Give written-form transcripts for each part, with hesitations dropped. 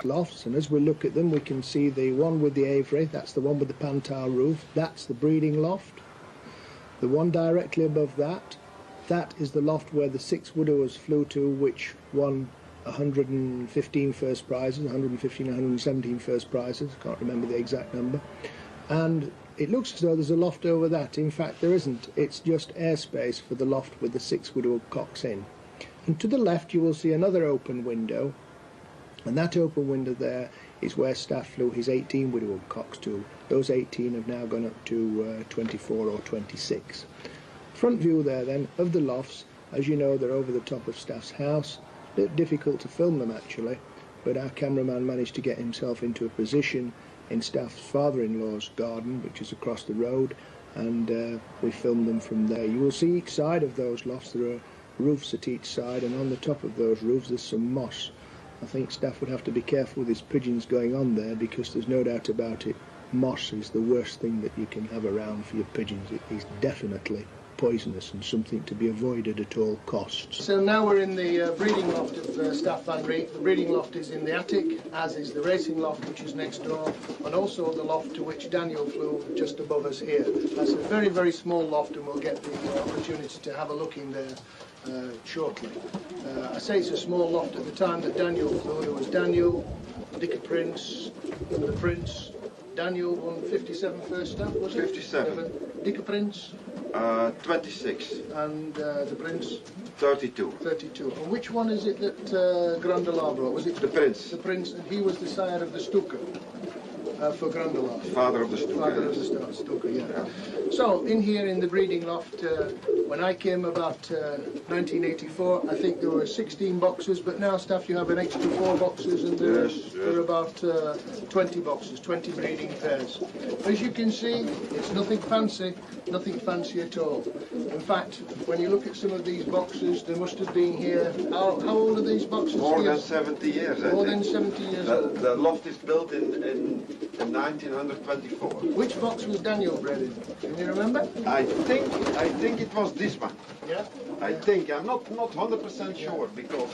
lofts, and as we look at them we can see the one with the aviary, that's the one with the pantar roof, that's the breeding loft. The one directly above that, that is the loft where the 6 widowers flew to, which won 115 first prizes, 115, 117 first prizes, can't remember the exact number. And it looks as though there's a loft over that. In fact there isn't, it's just airspace for the loft with the 6 widow cocks in. And to the left you will see another open window, and that open window there is where Staff flew his 18 widow cocks to. Those 18 have now gone up to 24 or 26. Front view there then of the lofts. As you know, they're over the top of Staff's house. A bit difficult to film them actually, but our cameraman managed to get himself into a position in Staff's father-in-law's garden, which is across the road, and we filmed them from there. You will see each side of those lofts, there are roofs at each side, and on the top of those roofs there's some moss. I think Staff would have to be careful with his pigeons going on there, because there's no doubt about it, moss is the worst thing that you can have around for your pigeons. It is definitely poisonous and something to be avoided at all costs. So now we're in the breeding loft of Staff Van Reet. The breeding loft is in the attic, as is the racing loft, which is next door, and also the loft to which Daniel flew just above us here. That's a very, very small loft, and we'll get the opportunity to have a look in there shortly. I say it's a small loft. At the time that Daniel flew, it was Daniel, Dick Prince, the Prince. Daniel won 57 first Staff, was it? 57. Dick Prince? 26. And the Prince? 32. 32. And which one is it that Grandelar brought? Was it the Prince? The Prince, and he was the sire of the Stuka for Grandelar. Father of the Stuka. Father of the Stuka, yeah. So, in here in the breeding loft, when I came about 1984, I think there were 16 boxes, but now, Staff, you have an extra 4 boxes, and there are about 20 boxes, 20 breeding pairs. As you can see, it's nothing fancy at all. In fact, when you look at some of these boxes, they must have been here, how old are these boxes? More than 70 years, I think. More than 70 years old. The loft is built in 1924. Which box was Daniel bred in? Can you remember? I think it was this one. Yeah? I think. I'm not 100% sure, because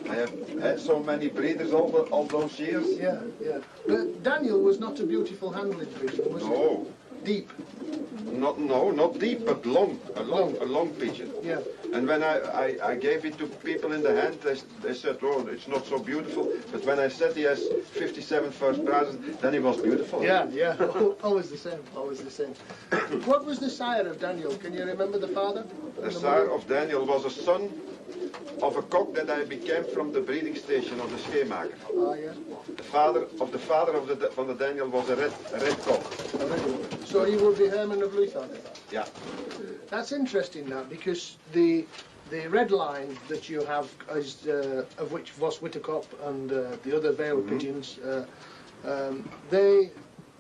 I have had so many breeders all those years. Yeah, yeah. But Daniel was not a beautiful handling pigeon, was No. it? Deep. Not deep, but long. A long pigeon. Yeah. And when I gave it to people in the hand, they said, oh, it's not so beautiful. But when I said he has 57 first prizes, then he was beautiful. Yeah, yeah. Always the same, always the same. What was the sire of Daniel? Can you remember the father? The sire of Daniel was a son of a cock that I became from the breeding station of the Scheemaker. Ah, yeah. The father of the Daniel was a red cock. So he would be Herman of Luythagen? Yeah. That's interesting now, because the red line that you have, is, of which Vos Wittekop and the other Vale pigeons,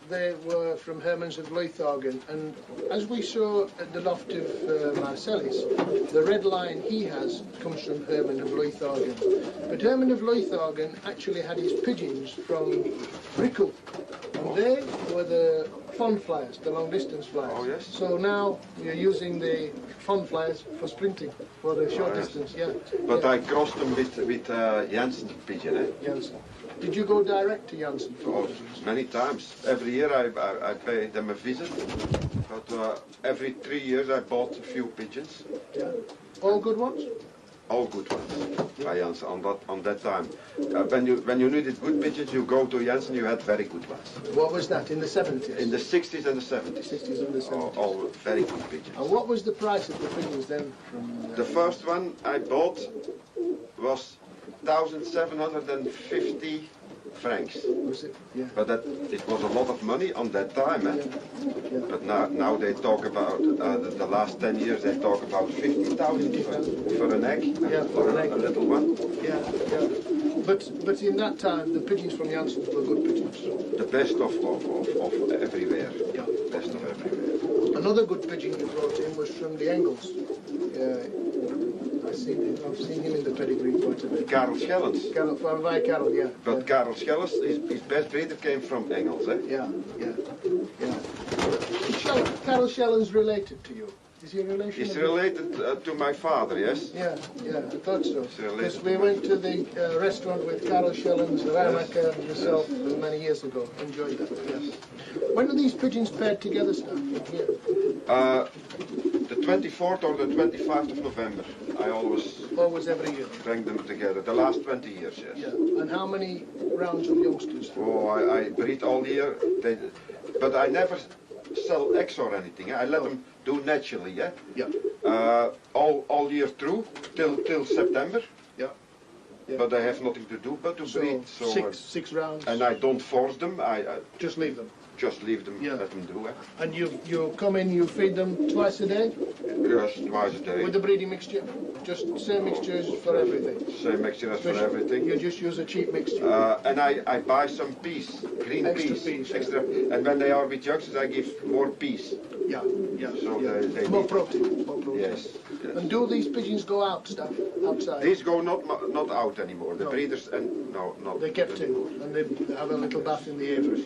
they were from Hermans of Luythagen, and as we saw at the loft of Marcellis, the red line he has comes from Herman of Luythagen. But Herman of Luythagen actually had his pigeons from Brickel, and they were the fond flyers, the long distance flyers. Oh, yes. So now you're using the fond flyers for sprinting, for the short distance, yeah. But yeah. I crossed them with Janssen pigeon, eh? Janssen. Did you go direct to Janssen for pigeons? Many times. Every year I pay them a visit. But every 3 years I bought a few pigeons. Yeah. All good ones? All good ones. By Janssen on that time. When you needed good pigeons, you go to Janssen. You had very good ones. What was that, in the 70s? In the 60s and the 70s. 60s and the 70s. All very good pigeons. And what was the price of the pigeons then? The first one I bought was 1,750 francs. Was it? Yeah. But it was a lot of money on that time. Eh? Yeah. But now they talk about, the last 10 years they talk about 50,000 for an egg, Yeah, for a little one. Yeah, yeah. But in that time, the pigeons from Janssen were good pigeons. The best of everywhere. Yeah. Best of everywhere. Another good pigeon you brought in was from the Engels. I've seen him in the pedigree quite a bit. Karel Schellens. Karel, yeah. But yeah. Karel Schellens, his best breeder came from Engels, eh? Yeah, yeah, yeah. Karel Schellens related to you? Is he a relation? He's related to my father, yes? Yeah, yeah, I thought so. He's related Because to we my- went to the restaurant with Carol Schellens, Ramaka, and yourself many years ago. Enjoyed that, yes. When are these pigeons paired together, Stan? Here. The 24th or the 25th of November. I Always every year. bring them together. The last 20 years, yes. Yeah. And how many rounds of youngsters? Oh, I breed all year. But I never sell eggs or anything. I let them do naturally, yeah? Yeah. All year through, till September. Yeah. Yeah. But I have nothing to do but to breed. So six rounds. and I don't force them. I just leave them. just leave them, Yeah. let them do it. And you come in, you feed them twice a day? Yes, twice a day. With the breeding mixture? Just same mixtures for everything? Same mixture as for everything. You just use a cheap mixture? And I buy some peas, green Extra peas. peas, Extra. And when they are with youngsters, I give more peas. Yeah, yeah. So yeah. they More need- protein. More protein. Yes, yes. And do these pigeons go out, stuff, outside? These go not out anymore. The No. breeders and no, not. They're kept in, and they have a little bath in the aviary.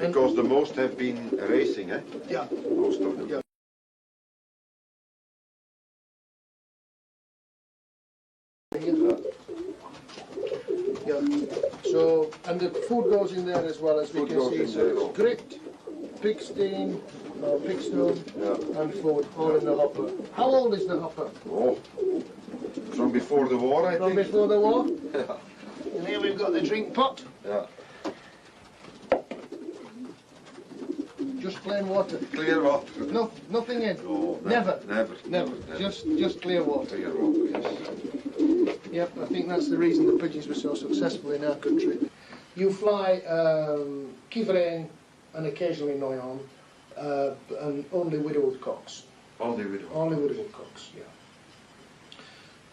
And Because the most have been racing, eh? yeah, Most of them. Yeah. yeah. So, and the food goes in there as well, as we Food can goes see. in So there, it's oh. grit, pigstein, pigstone, Yeah. and food, all in the hopper. How old is the hopper? Oh, from before the war, I From think. before the war? Yeah. And here we've got the drink pot. Yeah. Just plain water. Clear water. No, nothing in. No, Never. Never. Never. Just clear water. Clear water, yes. Yep, I think that's the reason the pigeons were so successful in our country. You fly Kiverain and occasionally Noyon, and only widowed cocks. Only with Only widowed cocks, yeah.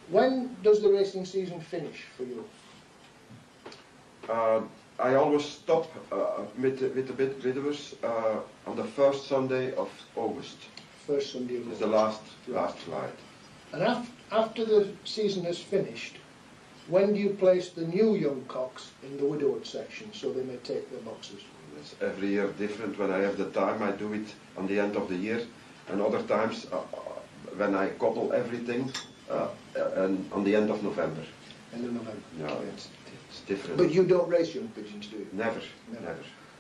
When does the racing season finish for you? I always stop with the widowers on the first Sunday of August. First Sunday of It's the August. last flight. And after the season has finished, when do you place the new young cocks in the widowed section so they may take their boxes? It's every year different. When I have the time, I do it on the end of the year, and other times when I couple everything and on the end of November. End of November. No, Okay. it's different. But you don't race young pigeons, do you? Never.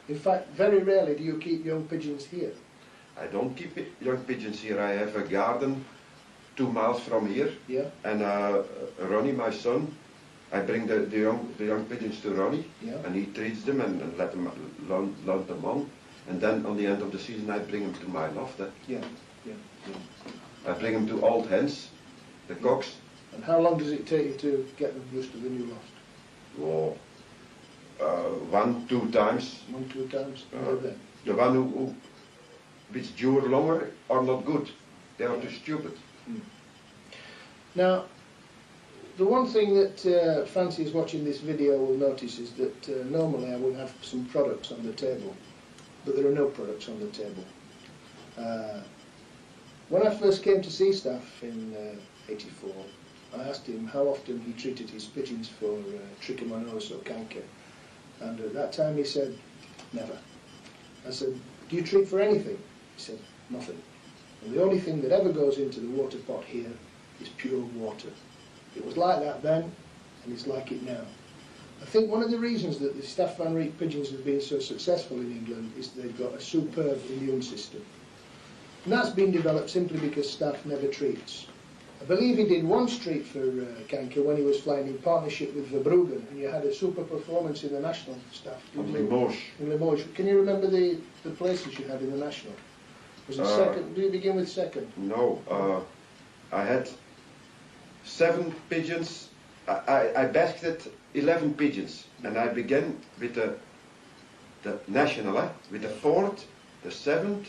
In fact, very rarely do you keep young pigeons here. I don't keep young pigeons here. I have a garden 2 miles from here, Yeah, and Ronnie, my son, I bring the young pigeons to Ronnie, yeah. and he treats them and let them learn them on. And then on the end of the season, I bring them to my loft. Yeah. I bring them to old hens, the cocks. And how long does it take you to get them used to the new loft? Oh, 1-2 times. 1-2 times? Then. The one who which dure longer are not good. They are too stupid. Now, the one thing that fancies watching this video will notice is that normally I would have some products on the table, but there are no products on the table. When I first came to see Staff in '84, I asked him how often he treated his pigeons for trichomoniasis or canker, and at that time he said, never. I said, do you treat for anything? He said, nothing. And the only thing that ever goes into the water pot here is pure water. It was like that then, and it's like it now. I think one of the reasons that the Staff Van Reet pigeons have been so successful in England is they've got a superb immune system. And that's been developed simply because Staff never treats. I believe he did once treat for canker when he was flying in partnership with Verbruggen, and you had a super performance in the national Staff. On Limoges. In Limoges. Can you remember the places you had in the national? Was it second? Do you begin with second? No, I had 7 pigeons. I basket 11 pigeons, and I began with the national, with the 4th, the 7th.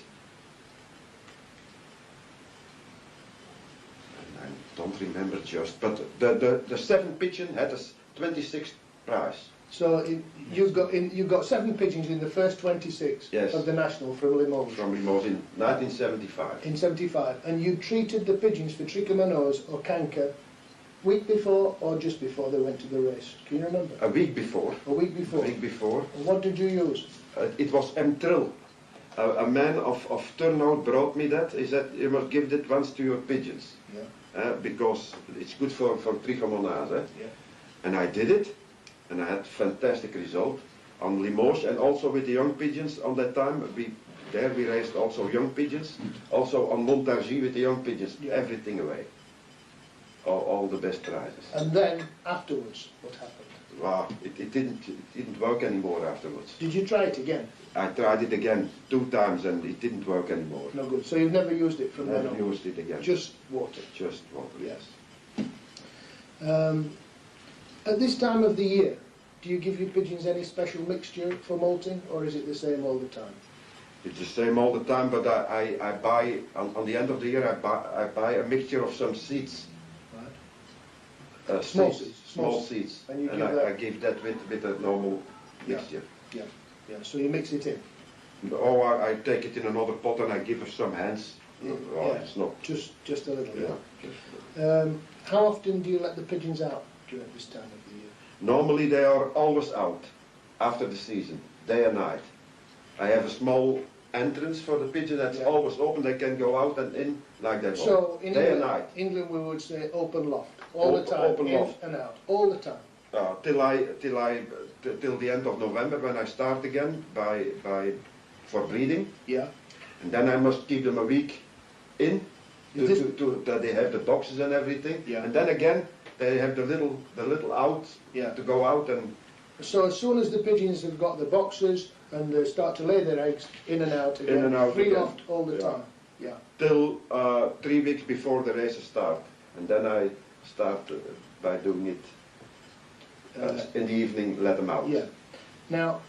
I don't remember just, but the 7th pigeon had a 26th prize. So you got 7 pigeons in the first 26 Yes. of the national from Limoges. From Limoges in 1975. In 75, and you treated the pigeons for trichomoniasis or canker week before or just before they went to the race? Can you remember? A week before. A week before. A week before. And what did you use? It was M-Trill. a man of Turnhout brought me that. He said, you must give that once to your pigeons. Yeah. Because it's good for trichomonas. Yeah. And I did it, and I had fantastic result on Limoges, and also with the young pigeons on that time. We raised also young pigeons. Also on Montargis with the young pigeons, Yeah. everything away. All the best prizes. And then afterwards, what happened? Wow, it didn't work anymore afterwards. Did you try it again? I tried it again 2 times and it didn't work anymore. No good. So you've never used it from then Never on? used it again. Just water? Just water, yes. At this time of the year, do you give your pigeons any special mixture for molting, or is it the same all the time? It's the same all the time, but I buy, on the end of the year, I buy a mixture of some seeds. Right. Small seeds. And I give that with a normal mixture. Yeah. So you mix it in? Or I take it in another pot and I give her some hands. It's not just a little. Yeah. How often do you let the pigeons out during this time of the year? Normally they are always out after the season, day and night. I have a small entrance for the pigeon that's always open. They can go out and in like that. So in day and night. England we would say open loft all the time, open in loft. and out, all the time. Till the end of November when I start again for breeding. Yeah. And then I must keep them a week in that they have the boxes and everything. Yeah. And then again they have the little out to go out and. So as soon as the pigeons have got the boxes and they start to lay their eggs, in and out again. In and out free again. loft all the time. Yeah. Till 3 weeks before the races start, and then I start by doing it in the evening. Let them out. Yeah. Now,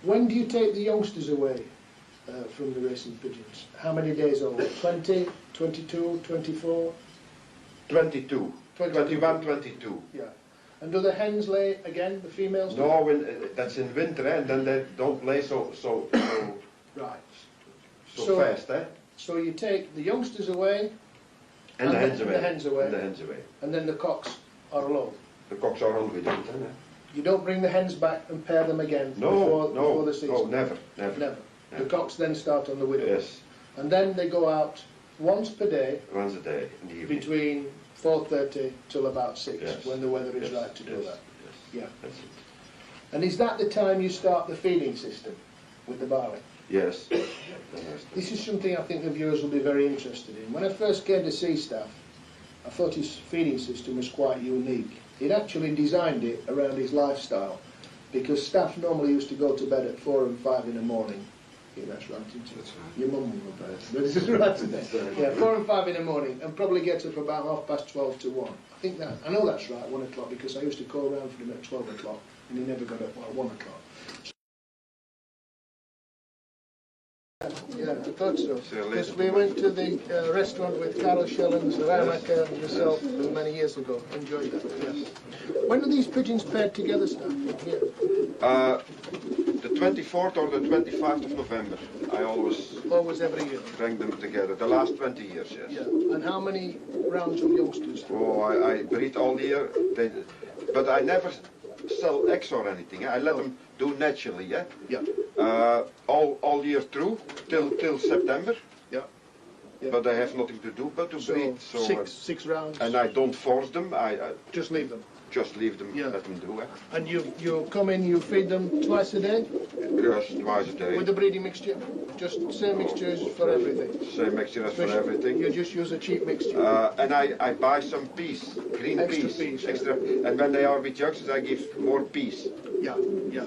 when do you take the youngsters away from the racing pigeons? How many days old? 20, 22, 24? 22. 21, 22. Yeah. And do the hens lay again, the females? No, that's in winter, and then they don't lay so Right. so fast, So you take the youngsters away, and the hens away. The hens away. And the hens away. And then the cocks are alone. The cocks are on with it, You don't bring the hens back and pair them again before the season? No, never. The cocks then start on the widow. Yes. And then they go out once per day. Once a day in the evening. Between 4:30 till about 6, yes. when the weather is right to do that. Yes. Yeah. That's it. And is that the time you start the feeding system with the barley? Yes. This is something I think the viewers will be very interested in. When I first came to see Staff, I thought his feeding system was quite unique. He'd actually designed it around his lifestyle, because Staff normally used to go to bed at 4 and 5 in the morning. Yeah, that's right, isn't it? That's right. Your mum will know better, but this is right, isn't it? Yeah, 4 and 5 in the morning, and probably get up about 12:30 to 1. I know that's right, 1 o'clock, because I used to call round for him at 12 o'clock, and he never got up at 1 o'clock. Yeah, I thought so. Because we went to the restaurant with Carol Schellens, Ramaker and yourself many years ago. Enjoyed that, yes. When are these pigeons paired together, Staff? Here? The 24th or the 25th of November. I always every year? bring them together. The last 20 years, yes. Yeah. And how many rounds of youngsters? Oh, I breed all year. But I never sell eggs or anything. I let them do naturally, yeah? Yeah. All year through, till September. Yeah. Yeah. But I have nothing to do but to breed. So six rounds. And I don't force them. I just leave them. Just leave them, yeah. let them do it. And you come in, you feed them twice a day? Yes, twice a day. With the breeding mixture? Just same mixture as for everything? Same mixture as for everything. You just use a cheap mixture? And I buy some peas, green peas. Extra. And when they are with youngsters, I give more peas. Yeah.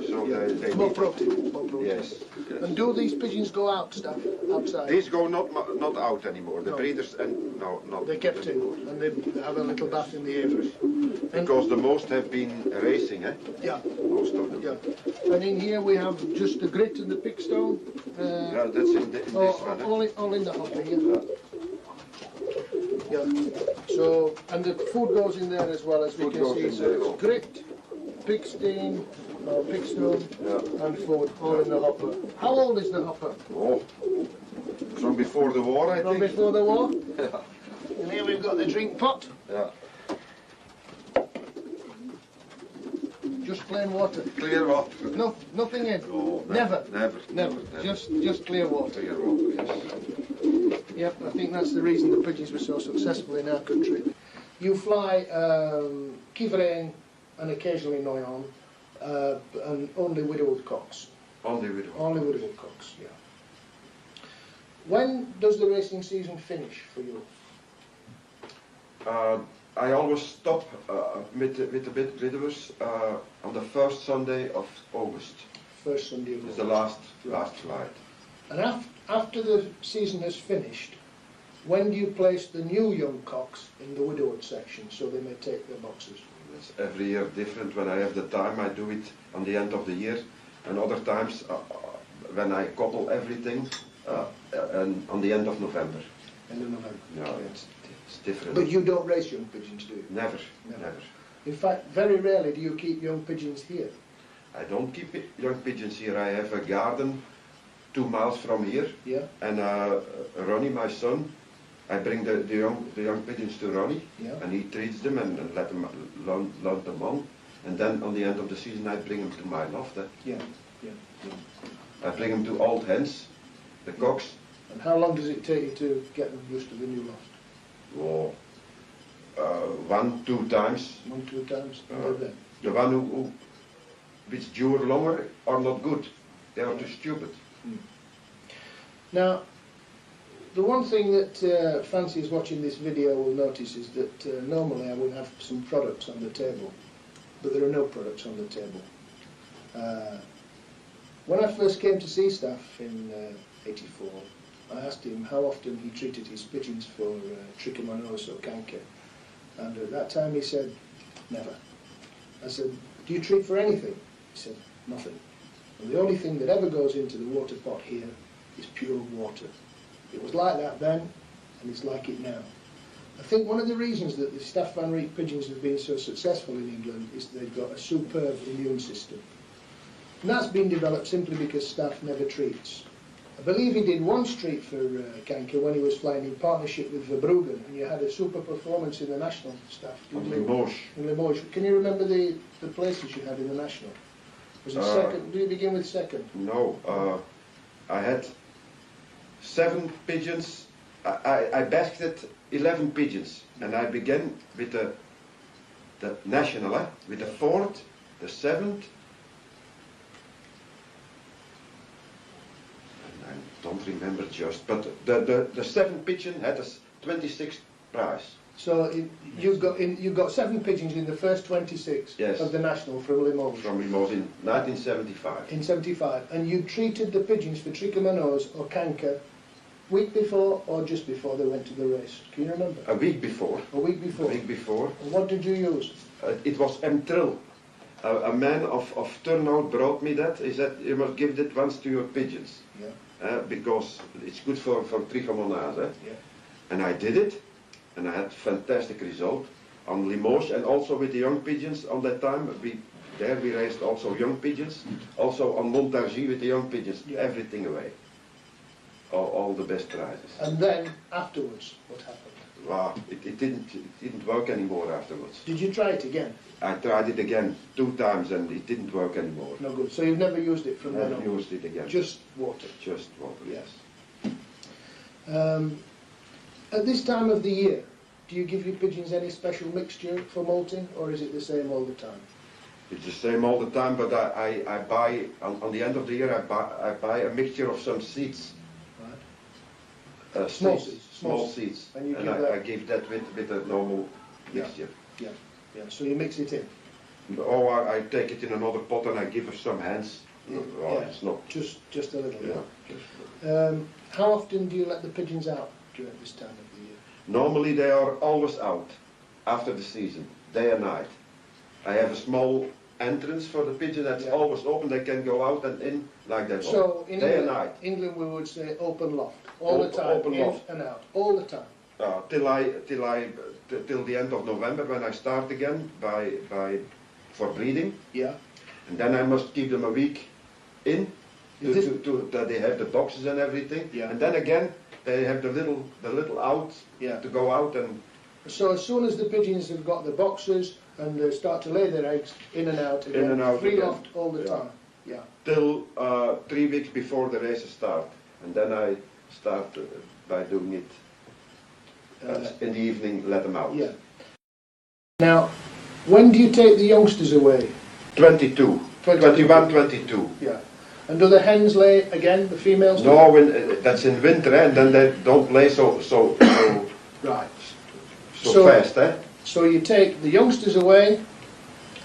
So they more protein. Yes. And do these pigeons go out, Staff, outside? These go not out anymore. The breeders not. They're kept in, and they have a little bath in the aviary. Because the most have been racing, eh? Yeah. Most of them. Yeah. And in here we have just the grit and the pickstone. Yeah, that's in this one. All in the hopper, yeah. So, and the food goes in there as well, as we can see. So it's grit, pickstone, and food, all in the hopper. How old is the hopper? Oh, from before the war, I think. From before the war? Yeah. And here we've got the drink pot. Yeah. Just plain water. Clear water. No, nothing in. Oh, Never. Never. Just clear water. Clear water, yes. Yep, I think that's the reason the pigeons were so successful in our country. You fly Kievereen and occasionally Noyon, and only widowed cocks. Only with Only widowed cocks, yeah. When does the racing season finish for you? I always stop with the widowers on the first Sunday of August. First Sunday of It's the August. last flight. And after the season has finished, when do you place the new young cocks in the widowed section so they may take their boxes? It's every year different. When I have the time, I do it on the end of the year, and other times when I couple everything and on the end of November. End of November. No, it's different. But you don't race young pigeons, do you? Never. In fact, very rarely do you keep young pigeons here. I don't keep young pigeons here. I have a garden 2 miles from here, Yeah, and Ronnie, my son, I bring the young pigeons to Ronnie, yeah. and he treats them and let them learn them on. And then on the end of the season, I bring them to my loft. Yeah. I bring them to old hens, the cocks. And how long does it take you to get them used to the new loft? Oh, 1-2 times. 1-2 times? And they're there. The one who which dure longer are not good. They are too stupid. Now, the one thing that fanciers watching this video will notice is that normally I will have some products on the table, but there are no products on the table. When I first came to see Staff in '84, I asked him how often he treated his pigeons for trichomonas or canker, and at that time he said, never. I said, do you treat for anything? He said, nothing. And the only thing that ever goes into the water pot here is pure water. It was like that then, and it's like it now. I think one of the reasons that the Staff Van Reet pigeons have been so successful in England is they've got a superb immune system. And that's been developed simply because Staff never treats. I believe he did one treat for canker when he was flying in partnership with Verbruggen, and you had a super performance in the national Staff. On Limoges. In Limoges. Can you remember the places you had in the national? Was it second? Did you begin with second? No, I had 7 pigeons. I basket 11 pigeons, and I began with the national, with the 4th, the 7th. I don't remember just, but the 7th pigeon had a 26th prize. So you got 7 pigeons in the first 26 Yes. of the national from Limoges. From Limoges in 1975. In 75, and you treated the pigeons for trichomonas or canker week before or just before they went to the race. Can you remember? A week before. A week before. A week before. And what did you use? It was M-Trill. A man of Turnhout brought me that. He said, you must give that once to your pigeons. Yeah. Because it's good for trichomonas. Yeah. And I did it, and I had fantastic result on Limoges, and also with the young pigeons on that time. We raised also young pigeons. Also on Montargis with the young pigeons, Yeah. everything away. All the best prizes. And then afterwards, what happened? Wow, it didn't work anymore afterwards. Did you try it again? I tried it again 2 times and it didn't work anymore. No good. So you've never used it from then Never on? used it again. Just water? Just water, yes. At this time of the year, do you give your pigeons any special mixture for molting, or is it the same all the time? It's the same all the time, but I buy, on the end of the year, I buy a mixture of some seeds. Right. Small seeds. And you I give that with a normal mixture. Yeah. So you mix it in? Or I take it in another pot and I give her some hands. It's not... Just a little. Yeah. How often do you let the pigeons out during this time of the year? Normally they are always out after the season, day and night. I have a small entrance for the pigeon that's always open. They can go out and in like that. So in day and night. England we would say open loft all the time, open in loft. and out, all the time. Till the end of November when I start again for breeding. Yeah. And then I must keep them a week in that they have the boxes and everything. Yeah. And then again they have the little out to go out and. So as soon as the pigeons have got the boxes And they start to lay their eggs in and out again. In and out Free again. loft all the Yeah. time. Yeah. Till 3 weeks before the races start. And then I start by doing it in the evening, let them out. Yeah. Now, when do you take the youngsters away? 22. 21, 22. Yeah. And do the hens lay again, the females? No, that's in winter, and then they don't lay so Right. so fast, eh? So you take the youngsters away,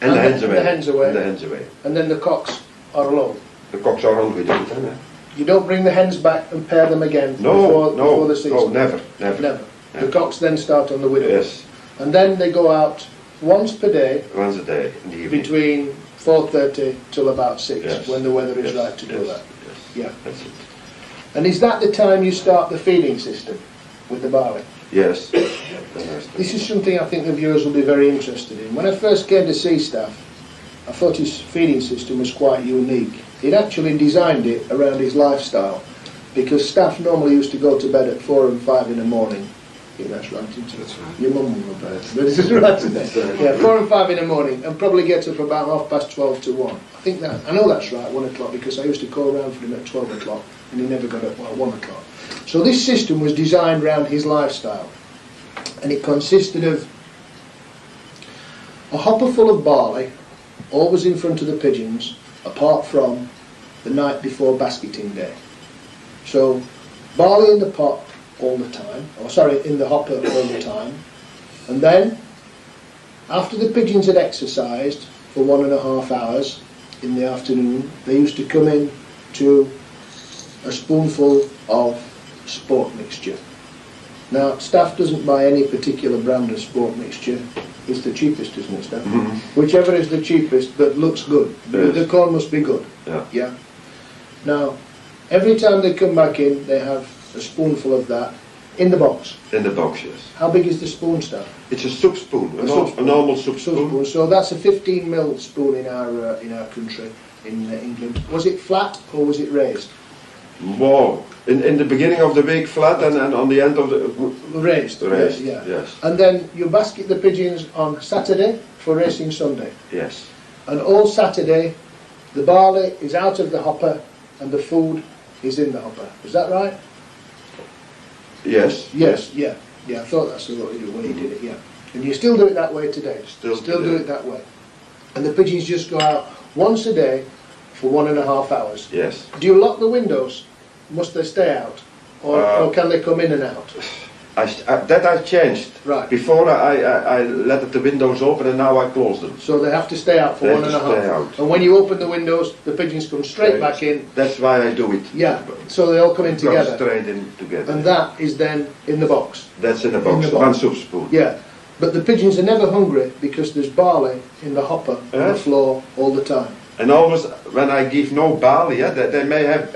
And the hens away. And the hens away. And the hens away. and then the cocks are alone. The cocks are hungry, don't they? You don't bring the hens back and pair them again No, before the season? no, never. Never. The cocks then start on the widow. Yes, And then they go out once per day once a day in the evening. between 4:30 till about 6 Yes. when the weather is Yes, right to do yes, that. Yes, Yeah. that's it. And is that the time you start the feeding system with the barley? Yes. This is something I think the viewers will be very interested in. When I first came to see Staff, I thought his feeding system was quite unique. He'd actually designed it around his lifestyle, because Staff normally used to go to bed at 4 and 5 in the morning. Yeah, that's right, isn't it? That's right. Your mum will go to bed. This is right, isn't it? Yeah, 4 and 5 in the morning, and probably gets up about 12:30 to 1. I know that's right, 1 o'clock, because I used to call around for him at 12 o'clock, and he never got up, 1 o'clock. So this system was designed around his lifestyle, and it consisted of a hopper full of barley, always in front of the pigeons, apart from the night before basketing day. So barley in the pot all the time, in the hopper all the time, and then after the pigeons had exercised for 1.5 hours in the afternoon, they used to come in to a spoonful of sport mixture. Now, Staff doesn't buy any particular brand of sport mixture. It's the cheapest, isn't it, Staff? Mm-hmm. Whichever is the cheapest that looks good. Yes. The corn must be good. Yeah. Now, every time they come back in, they have a spoonful of that in the box. In the box, yes. How big is the spoon, Staff? It's a soup spoon, a spoon. normal soup spoon. So that's a 15mm spoon in our country, in England. Was it flat or was it raised? More. In the beginning of the week flat, and on the end of the... Raised. Raised, Yeah. yes. And then you basket the pigeons on Saturday for racing Sunday. Yes. And all Saturday, the barley is out of the hopper and the food is in the hopper. Is that right? Yes. Yes, yeah. I thought that's what you do when you did it, yeah. And you still do it that way today? Still do it that way. And the pigeons just go out once a day for 1.5 hours. Yes. Do you lock the windows? Must they stay out? Or can they come in and out? That I changed. Right. Before I let the windows open, and now I close them. So they have to stay out for They 1.5 have to stay hours. out. And when you open the windows, the pigeons come straight back in. That's why I do it. Yeah, so they all come in Come together. straight in together. And that is then in the box. That's in the box. In the box. One soup spoon. Yeah, but the pigeons are never hungry because there's barley in the hopper on the floor all the time. And always, when I give no barley, they may have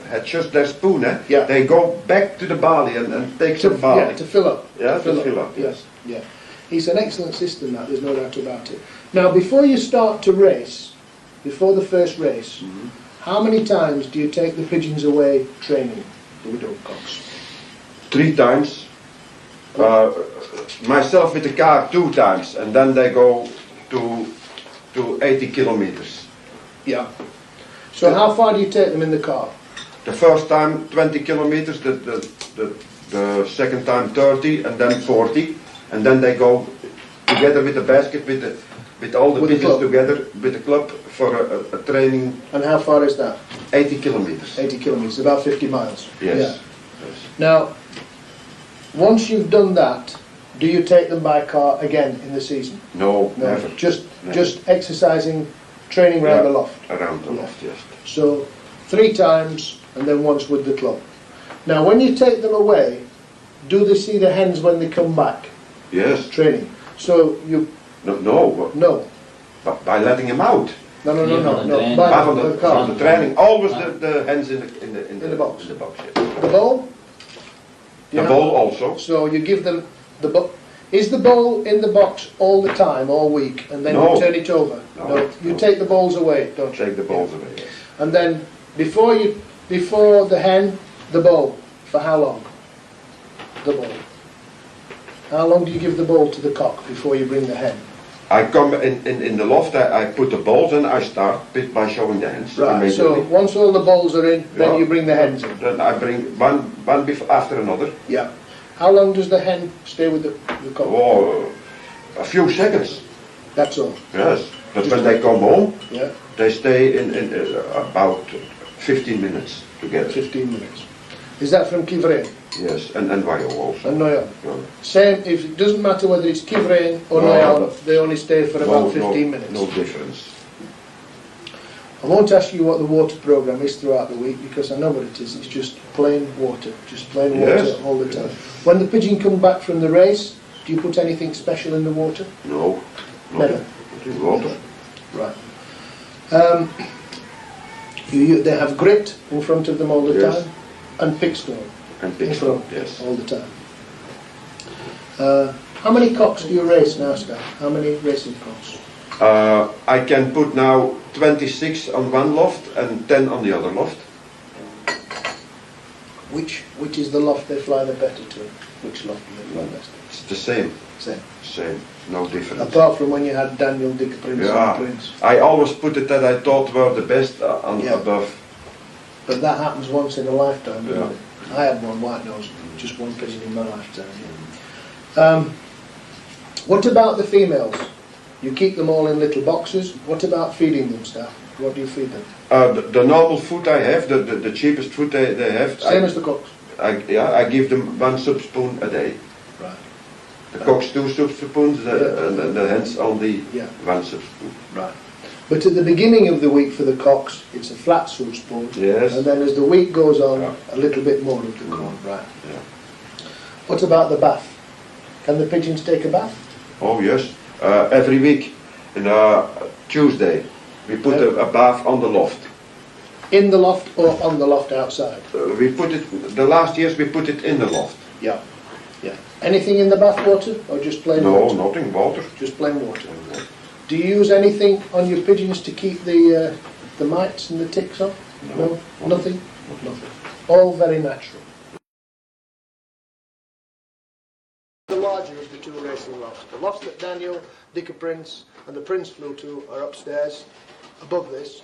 had just their spoon, Yeah. they go back to the barley and take some barley. Yeah, to fill up. Yeah, to fill up, Yes, yeah. It's an excellent system, that, there's no doubt about it. Now, before you start to race, before the first race, how many times do you take the pigeons away training, the widow cocks? 3 times. Myself with the car 2 times, and then they go to 80 kilometers. Yeah. So how far do you take them in the car? The first time 20 kilometers, the second time 30, and then 40, and then they go together with the basket, with all the With the pigeons club. together with the club for a training. And how far is that? 80 kilometers. 80 kilometres, about 50 miles. Yes. Yeah. Now, once you've done that, do you take them by car again in the season? No, never. Just Never. just exercising, training around the loft. Around the loft, yes. So 3 times and then once with the club. Now, when you take them away, do they see the hens when they come back? Yes. Training. So you No. But by letting them out. No. training. By But the car. from the training, always the hens in the box. In the box, yes. The bowl. The bowl also. So you give them the bowl. Is the bowl in the box all the time, all week, and then No. you turn it over? No. You take the bowls away, don't you? Take the bowls away, yes. And then before the hen, the bowl. For how long? The bowl. How long do you give the bowl to the cock before you bring the hen? I come in the loft, I put the balls and I start by showing the hens. Right, so once all the balls are in, then you bring the hens in. Then I bring one after another. Yeah. How long does the hen stay with the cock? Oh, a few seconds. That's all? Yes, but when they come home, yeah, they stay in about 15 minutes together. 15 minutes. Is that from Kivrain? Yes, and Wayo also. And Noyan. Yeah. Same, if it doesn't matter whether it's Kivrain or Noyan, they only stay for about 15 minutes. No difference. I won't ask you what the water programme is throughout the week because I know what it is. It's just plain water. Just plain water all the time. When the pigeon come back from the race, do you put anything special in the water? No. Never. Put in water. Right. They have grit in front of them all the time, and pickstone in front all the time. How many cocks do you race now, Stan? How many racing cocks? I can put now 26 on one loft and 10 on the other loft. Which is the loft they fly the better to? Which loft do they fly best? It's the same. Same. No difference. Apart from when you had Daniel, Dick, Prince and Prince. I always put it that I thought were the best above. But that happens once in a lifetime, doesn't it? I had one white nose, just one pigeon in my lifetime. What about the females? You keep them all in little boxes. What about feeding them, Staff? What do you feed them? The normal food I have, the cheapest food they have. Same as the cocks? I give them 1 soup spoon a day. Right. The cocks 2 soup spoons and the hens only 1 soup spoon. Right. But at the beginning of the week for the cocks, it's a flat soup spoon. Yes. And then as the week goes on, a little bit more of the corn. Right. Yeah. What about the bath? Can the pigeons take a bath? Oh yes. Every week, Tuesday, we put a bath on the loft. In the loft or on the loft outside? We put it, the last years we put it in the loft. Yeah. Anything in the bath water or just plain water? No, nothing, water. Just plain water. Do you use anything on your pigeons to keep the mites and the ticks off? No? Nothing? Nothing. All very natural. The larger of the 2 racing lofts. The lofts that Daniel, Dicker Prince and the Prince flew to are upstairs, above this.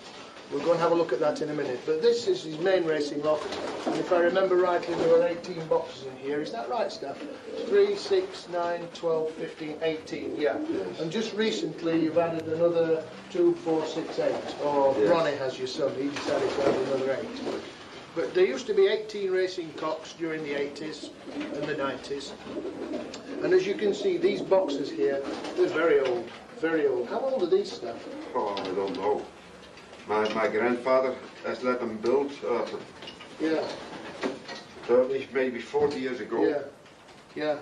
We'll go and have a look at that in a minute. But this is his main racing loft. And if I remember rightly, there were 18 boxes in here. Is that right, Steph? 3, 6, 9, 12, 15, 18. Yeah. And just recently you've added another 2, 4, 6, 8. Or Ronnie has your son. He decided to add another 8. But there used to be 18 racing cocks during the 80s and the 90s. And as you can see, these boxes here, they're very old. Very old. How old are these, Steph? Oh, I don't know. My grandfather has let them build 30, maybe 40 years ago. Yeah.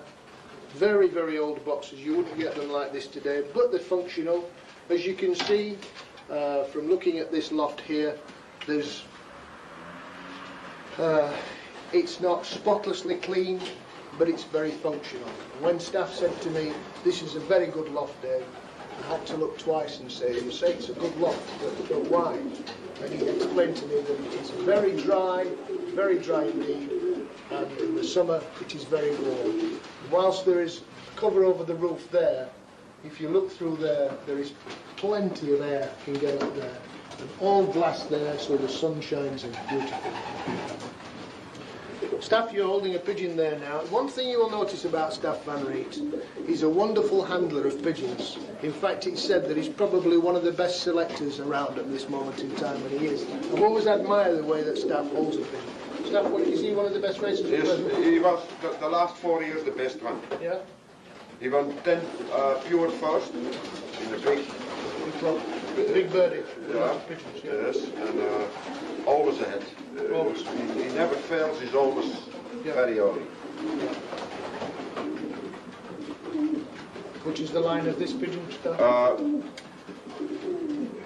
Very, very old boxes. You wouldn't get them like this today, but they're functional. As you can see from looking at this loft here, there's it's not spotlessly clean, but it's very functional. When staff said to me, this is a very good loft, Dave, I had to look twice and say, you say it's a good loft, but why? And he explained to me that it's very dry indeed, and in the summer it is very warm. Whilst there is cover over the roof there, if you look through there, there is plenty of air can get up there. And all glass there, so the sun shines in beautifully. Staff, you're holding a pigeon there now. One thing you will notice about Staff Van Reet, he's a wonderful handler of pigeons. In fact, it's said that he's probably one of the best selectors around at this moment in time, and he is. I've always admired the way that Staff holds a pigeon. Staff, is he one of the best racers? Yes, he was the last 4 years the best one. Yeah? He won 10 pure first in the big club. Big birdie. Yeah. Pigeons, yes, and always ahead. Always. He never fails, he's always very early. Which is the line of this pigeon stuff?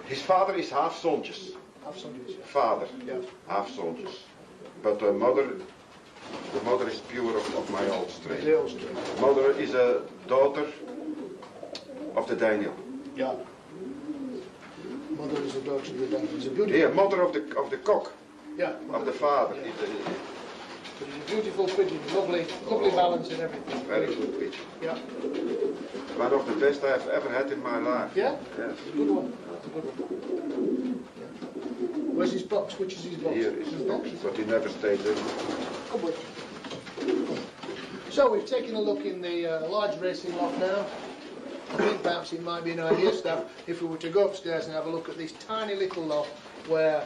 His father is half soldiers. Half soldiers, yeah. Father, half soldiers. But the mother is pure of my old strain. The old strain. Mother is a daughter of the Daniel. Yeah. Mother is a daughter of the Daniel. It's a beautiful. Yeah, mother of the cock. Yeah. Of the father. Yeah. But it's a Beautiful pigeon, lovely balance and everything. Very good pigeon. Yeah. One of the best I've ever had in my life. Yeah? Yes. It's a good one. It's a good one. Yeah. Where's his box? Which is his box? Here is his box, but he never stays in. Come with. So we've taken a look in the large racing loft now. I think perhaps it might be an idea, Staff, if we were to go upstairs and have a look at this tiny little loft where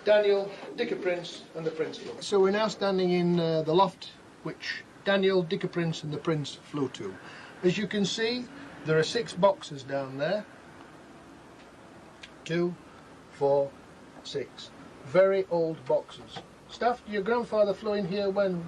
Daniel, Dicker Prince and the Prince flew. So we're now standing in the loft which Daniel, Dicker Prince and the Prince flew to. As you can see, there are 6 boxes down there. 2, 4, 6. Very old boxes. Staff, your grandfather flew in here when?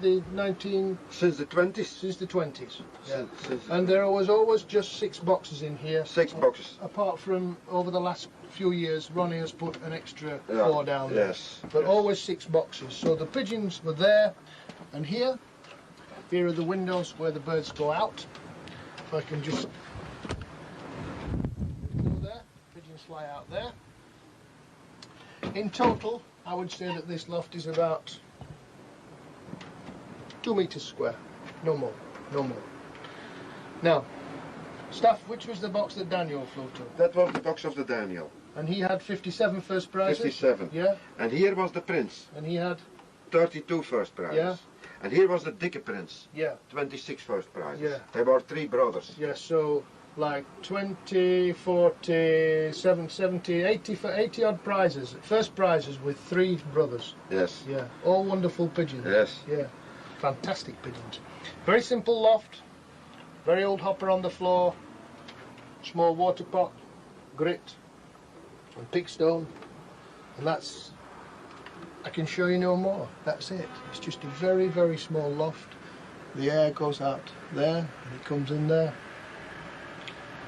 Since the 20s. Since the 20s. Yeah. Since And there was always just 6 boxes in here. 6 boxes. Apart from over the last few years, Ronnie has put an extra 4 down there. Yes. But always 6 boxes. So the pigeons were there, and here are the windows where the birds go out. If I can just go there, pigeons fly out there. In total, I would say that this loft is about 2 metres square, no more, no more. Now, Staff, which was the box that Daniel flew to? That was the box of the Daniel. And he had 57 first prizes? 57. Yeah. And here was the Prince. And he had? 32 first prizes. Yeah. And here was the Dicker Prince. Yeah. 26 first prizes. Yeah. They were 3 brothers. Yeah, so like 20, 40, 70, 80 odd prizes. First prizes with 3 brothers. Yes. Yeah. All wonderful pigeons. Yes. Yeah. Fantastic pigeons. Very simple loft. Very old hopper on the floor. Small water pot, grit and pigstone. And that's, I can show you no more. That's it. It's just a very, very small loft. The air goes out there and it comes in there.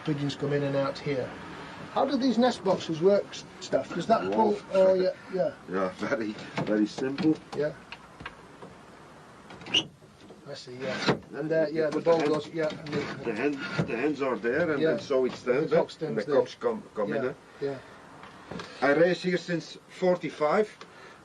Pigeons come in and out here. How do these nest boxes work, Staff? Does that pull? Oh yeah, yeah. Yeah, very, very simple. Yeah. I see. Yeah. And yeah, the ball goes. Yeah. And the hands are there, and, yeah. and so it stands. The cock stands and the there. cocks come Yeah. in. Yeah. I race here since 45,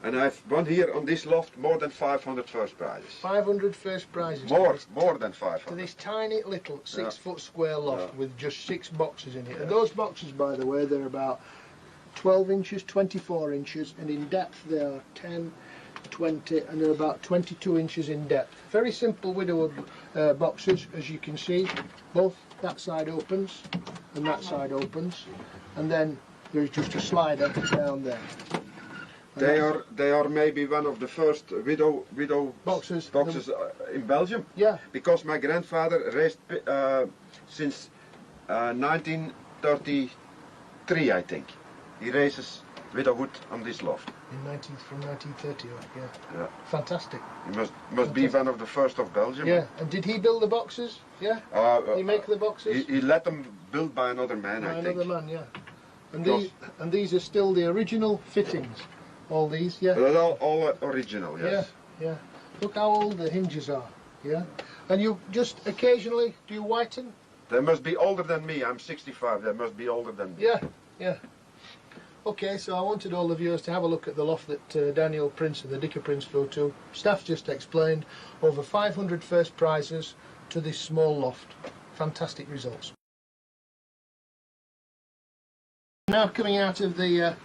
and I've won here on this loft more than 500 first prizes. 500 first prizes. More than To 500. this tiny little 6-foot square loft with just 6 boxes in it. Yeah. And those boxes, by the way, they're about 12 inches, 24 inches, and in depth they are 10, 20, and they're about 22 inches in depth. Very simple widowwood boxes, as you can see. Both that side opens and that side opens, and then there's just a slider down there. And They are maybe one of the first widow boxes in Belgium. Yeah. Because my grandfather raced since 1933, I think. He races widowhood on this loft. From 1930, yeah. Yeah. Fantastic. He must be one of the first of Belgium. Yeah. And did he build the boxes? Yeah. Did he make the boxes? He let them build by another man, I think. Another man, yeah. And these are still the original fittings. All these, yeah. But they're all original, yes. Yeah, yeah. Look how old the hinges are, yeah. And you just occasionally do you whiten? They must be older than me. I'm 65. They must be older than me. Yeah, yeah. Okay, so I wanted all the viewers to have a look at the loft that Daniel Prince and the Dicker Prince flew to. Staff just explained over 500 first prizes to this small loft. Fantastic results. Now coming out of the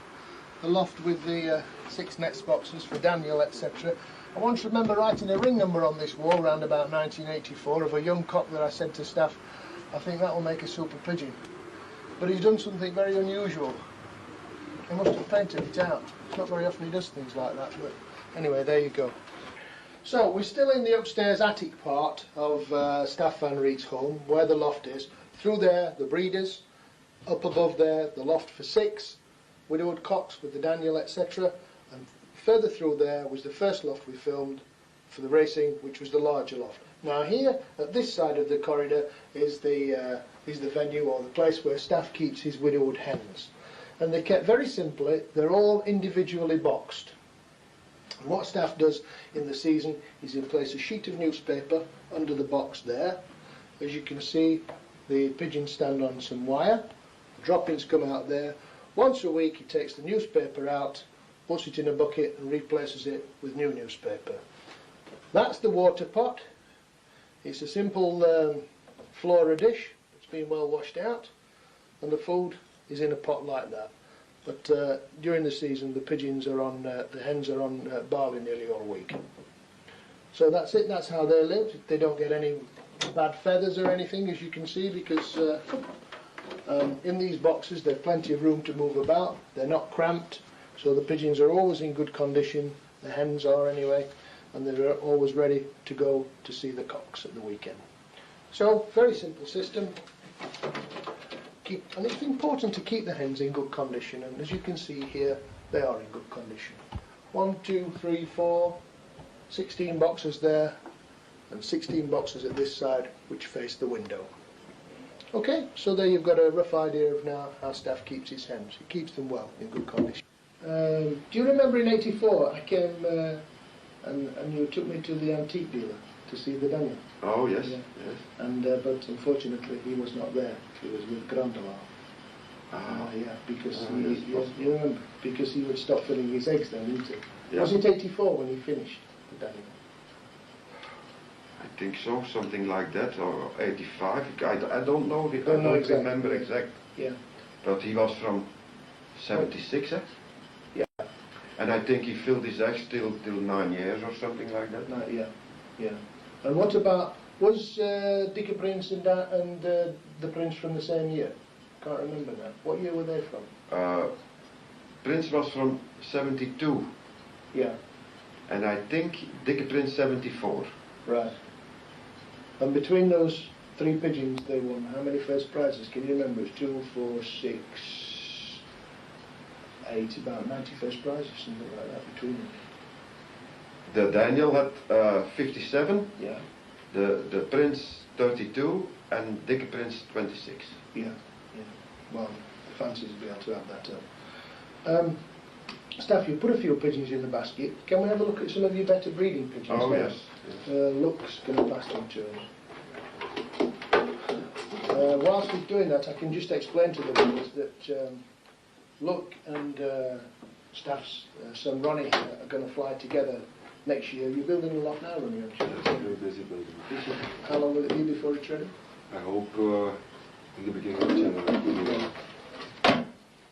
loft with the 6 nest boxes for Daniel, etc. I once remember writing a ring number on this wall around about 1984 of a young cock that I said to Staff, I think that will make a super pigeon. But he's done something very unusual. He must have painted it out. It's not very often he does things like that, but anyway, there you go. So we're still in the upstairs attic part of Staff Van Riet's home, where the loft is. Through there, the breeders. Up above there, the loft for 6 widowwood cocks with the Daniel, etc. And further through there was the first loft we filmed for the racing, which was the larger loft. Now here, at this side of the corridor, is the venue, or the place where Staff keeps his widowwood hens. And they're kept very simply. They're all individually boxed. And what Staff does in the season is he'll place a sheet of newspaper under the box there. As you can see, the pigeons stand on some wire. The droppings come out there. Once a week he takes the newspaper out, puts it in a bucket and replaces it with new newspaper. That's the water pot. It's a simple flora dish. It's been well washed out, and the food is in a pot like that. But during the season, the pigeons are on, the hens are on barley nearly all week. So that's it. That's how they live. They don't get any bad feathers or anything, as you can see, because in these boxes there's plenty of room to move about. They're not cramped, so the pigeons are always in good condition. The hens are anyway, and they're always ready to go to see the cocks at the weekend. So very simple system. And it's important to keep the hens in good condition, and as you can see here, they are in good condition. 1, 2, 3, 4, 16 boxes there, and 16 boxes at this side which face the window. Okay, so there you've got a rough idea of now how Staff keeps his hens. He keeps them well, in good condition. Do you remember in '84 I came and you took me to the antique dealer to see the Daniel? Oh yes, Yeah. yes. And but unfortunately he was not there. He was with Grandela. Yeah, because you remember, because he would stop filling his eggs then, didn't he? Yeah. Was it '84 when he finished the Daniel? I think so, something like that, or 85. I don't know. I Don't know don't exactly. remember exact. Yeah. But he was from 76, eh? Yeah. And I think he filled his eggs till 9 years or something like that. No, yeah, yeah. And what about, was Dikke Prince and the Prince from the same year? Can't remember now. What year were they from? Prince was from 72. Yeah. And I think Dikke Prince 74. Right. And between those 3 pigeons they won, how many first prizes? Can you remember? It's 2, 4, 6, 8, about 90 first prizes, something like that between them. The Daniel had 57. Yeah. The Prince 32 and Dikke Prince 26. Yeah. Yeah. Well, the fancies will be able to have that up. Staff, you put a few pigeons in the basket. Can we have a look at some of your better breeding pigeons? Oh now? yes. Luke's going to pass them to us. Whilst he's doing that, I can just explain to the viewers that Luke and Staff's son Ronnie are going to fly together next year. You're building a loft now, Ronnie, aren't you? Yes, I'm very busy building. How long will it be before it's ready? I hope in the beginning of January.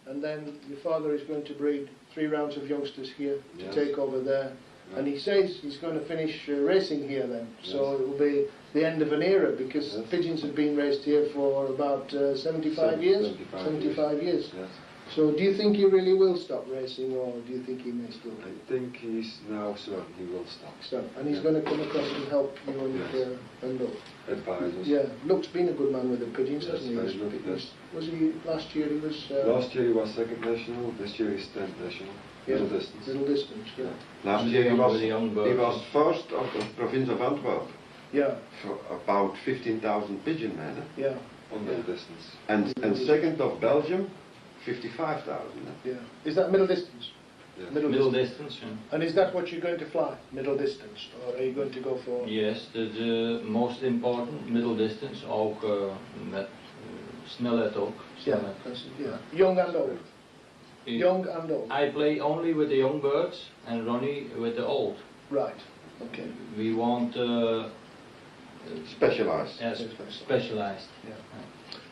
And then your father is going to breed 3 rounds of youngsters here to Yes. take over there. Yeah. And he says he's going to finish racing here then. So Yes. it will be the end of an era, because Yes. pigeons have been raised here for about 75 years. 75 years. Yes. So do you think he really will stop racing, or do you think he may still I think he's now certain he will stop. stop? And he's Yeah. going to come across and help you Yes. and Luke. Advisors. Yeah, Luke's been a good man with the pigeons, Yes, hasn't he? very good, yes. Was he last year? He was Last year he was 2nd national, this year he's 10th national. yeah, Middle distance. Middle distance, yeah. Last And year the young birds. he was first of the province of Antwerp Yeah, for about 15,000 pigeon men. Eh? yeah, On middle distance. And second of Belgium, 55,000. Eh? yeah. Is that middle distance? Yes. Middle distance, yeah. And is that what you're going to fly, middle distance, or are you going to go for? Yes, the most important middle distance, ook met snelheid ook. Yeah, Snelheid. yeah. Young and old. I- Young and old. I play only with the young birds and Ronnie with the old. Right. Okay. We want Specialized. yes, specialized. Yeah.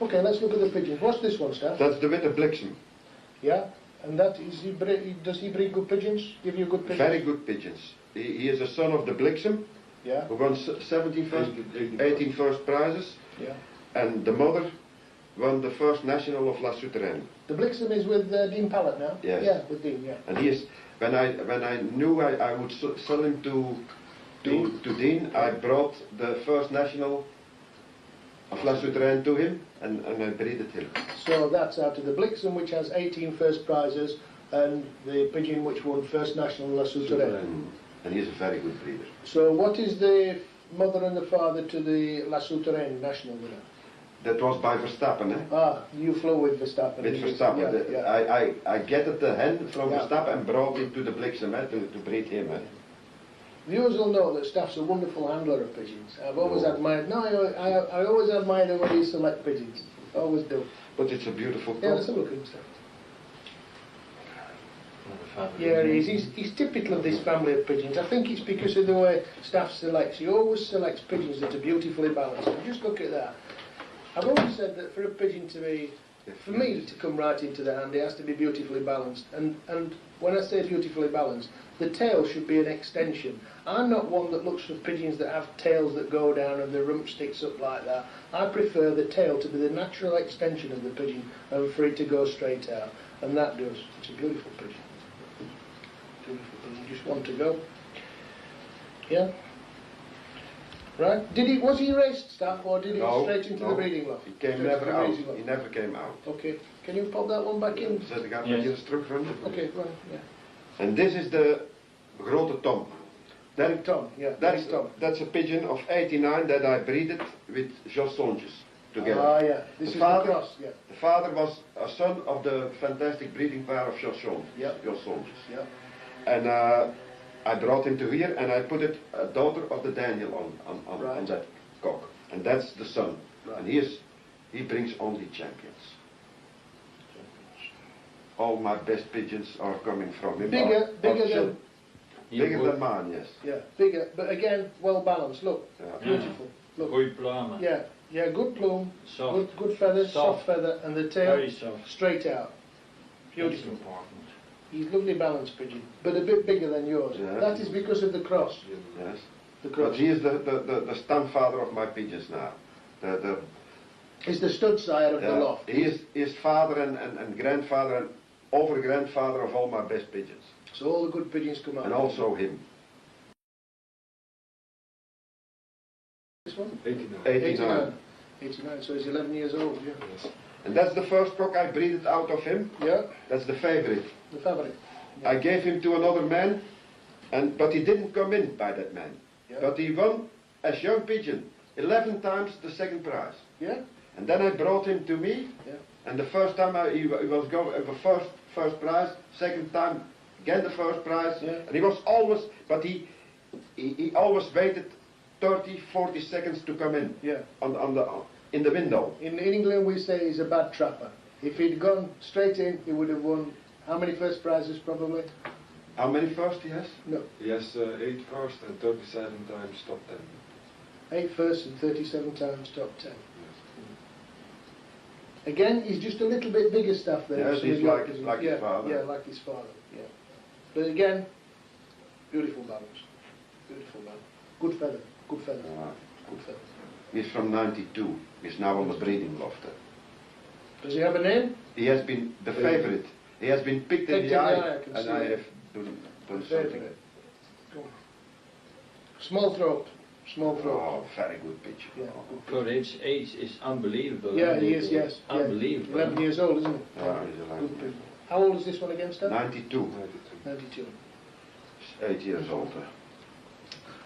Okay, let's look at the pigeons. What's this one, Staff? That's the witte bliksem. Yeah. And that is does he breed good pigeons? Give you good pigeons? Very good pigeons. He is a son of the bliksem, Yeah. who won 18 first prizes, Yeah. and the mother won the first national of La Souterraine. The Blixen is with Dean Pallet now. Yes. Yeah, with Dean. Yeah. And he is, when I knew I would sell him to Dean, I brought the first national of La Souterraine to him, and I breeded him. So that's out of the Blixen, which has 18 first prizes, and the pigeon which won first national La Souterraine. And he's a very good breeder. So what is the mother and the father to the La Souterraine national winner? That was by Verstappen, eh? Ah, you flew with Verstappen. With Verstappen. Yeah, yeah. I getted the hen from Yeah. Verstappen and brought it to the Bliksem to breed him. Eh? Viewers will know that Staff's a wonderful handler of pigeons. I've always No. admired. No, I always admire the way you select pigeons. Always do. But it's a beautiful Yeah, coat. let's have a look at Staff. fabric. Yeah, he is. He's typical of this family of pigeons. I think it's because of the way staff selects. He always selects pigeons that are beautifully balanced. And just look at that. I've always said that for a pigeon to be, for me to come right into the hand, it has to be beautifully balanced. And when I say beautifully balanced, the tail should be an extension. I'm not one that looks for pigeons that have tails that go down and the rump sticks up like that. I prefer the tail to be the natural extension of the pigeon and for it to go straight out. And that does. It's a beautiful pigeon. Beautiful pigeon. Just one to go. Yeah. Right. Was he raced, Staff, or did he straight into the breeding loft? He came never out. He never came out. Okay. Can you pop that one back in? Zet ik Yes. even terug van. Okay, right, yeah. And this is the grote Tom. Big Tom, yeah. Big Tom. That's a pigeon of 89 that I breeded with Jos Sonjes together. Ah, yeah. This is the cross, yeah. The father was a son of the fantastic breeding pair of Jos Sonjes. Yeah. Jos Sonjes. Yeah. And I brought him to here and I put it, a daughter of the Daniel on that cock. And that's the son. Right. And he brings only champions. All my best pigeons are coming from him. Bigger Than mine, yes. Yeah, bigger, but again, well balanced. Look, Yeah. beautiful. Look. Goeie plumen. Yeah, yeah, good plume, Soft. good feathers, soft Soft. feather, and the tail Very soft. straight out. That's Beautiful. important. He's lovely balanced pigeon, but a bit bigger than yours. Yeah. That is because of the cross. Yes. The But cross. he is the stamfather of my pigeons now. He's the stud sire of the loft. He is father and grandfather and over-grandfather of all my best pigeons. So all the good pigeons come out. And also him. This one? 89. 89. 89, so he's 11 years old, yeah. Yes. And that's the first cock I breeded out of him. Yeah, That's the favorite. the fabric. I gave him to another man, but he didn't come in by that man. Yeah. But he won, as young pigeon, 11 times the second prize. Yeah? And then I brought him to me, Yeah. and the first time he was going the first prize, second time again the first prize, Yeah. and he was always, but he always waited 30, 40 seconds to come in. Yeah. In the window. In England we say he's a bad trapper. If he'd gone straight in, he would have won how many first prizes probably? How many first he has? No, He has 8 first and 37 times top 10. 8 first and 37 times top 10. Yes. Again, he's just a little bit bigger stuff there. Yes, Some he's of your like pigeons. his father. Yeah, like his father, yeah. But again, beautiful balance. Beautiful balance. Good feather, good feather, good feather. He's from 92. He's now on the breeding loft. Does he have a name? He has been the favorite. He has been picked in the eye, can and see I it. have done something. Favorite. Go on. Small throat. Small throat. Oh, very good pitch. Yeah. For his age is unbelievable. Yeah, he is, yes. Yeah. Unbelievable. 11 years old, isn't he? Yeah, he's 11. Good pigeon. How old is this one again, Stan? 92. 92. He's 8 years old.